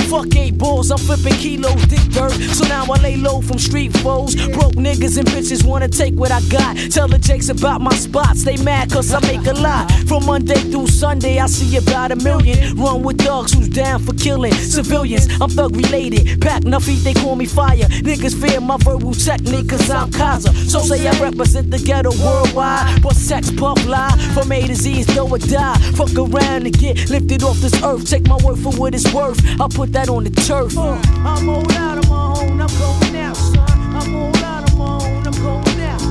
Fuck 8 balls, I'm flipping kilos, dick dirt. So now I lay low from street foes. Broke niggas and bitches wanna take what I got. Tell the jakes about my spots, they mad cause I make a lot. From Monday through Sunday, I see about 1 million. Run with thugs who's down for killing civilians. I'm thug related, pack enough heat, they call me fire. Niggas fear my verbal technique cause I'm Kaiser. So say I represent the ghetto worldwide. But sex, puff, lie, from A to Z is do or die. Fuck around and get lifted off this earth. Take my word for what it's worth, I'll put that on the turf. I'm all out of my own, I'm going out, son. I'm all out of my own, I'm going out.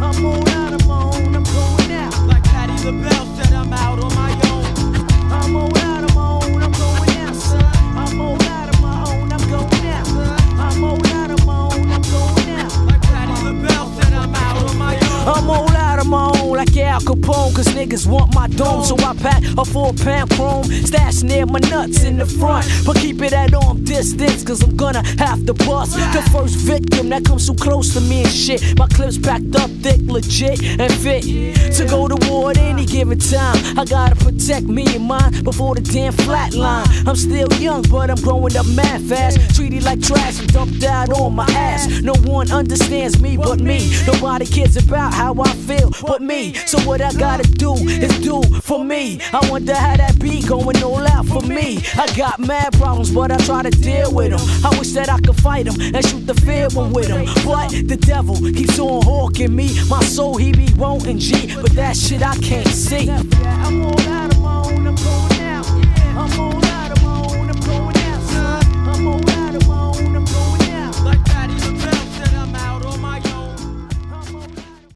I'm all out of my own, I'm going out. Like Patti LaBelle said, I'm out on my own. I'm all out of my own, I'm going out, son. I'm all out of my own, I'm going out. I'm all out of my own, I'm going out. Like Patti LaBelle said, I'm out on my own. I'm all out of my own like Al Capone, cause niggas want my dome. So I pack a 4-pound chrome, stash near my nuts in the front. But keep it at arm distance, cause I'm gonna have to bust the first victim that comes too close to me and shit. My clips packed up thick, legit, and fit to go to war at any given time. I gotta protect me and mine before the damn flatline. I'm still young, but I'm growing up mad fast. Treated like trash and dumped out on my ass. No one understands me but me. Nobody cares about how I feel but me. So what I gotta do is do for me. I wonder how that be going all out for me. I got mad problems, but I try to deal with them. I wish that I could fight them and shoot the fair one with them. But the devil keeps on hawking me. My soul he be wanting G, but that shit I can't see. I'm all out of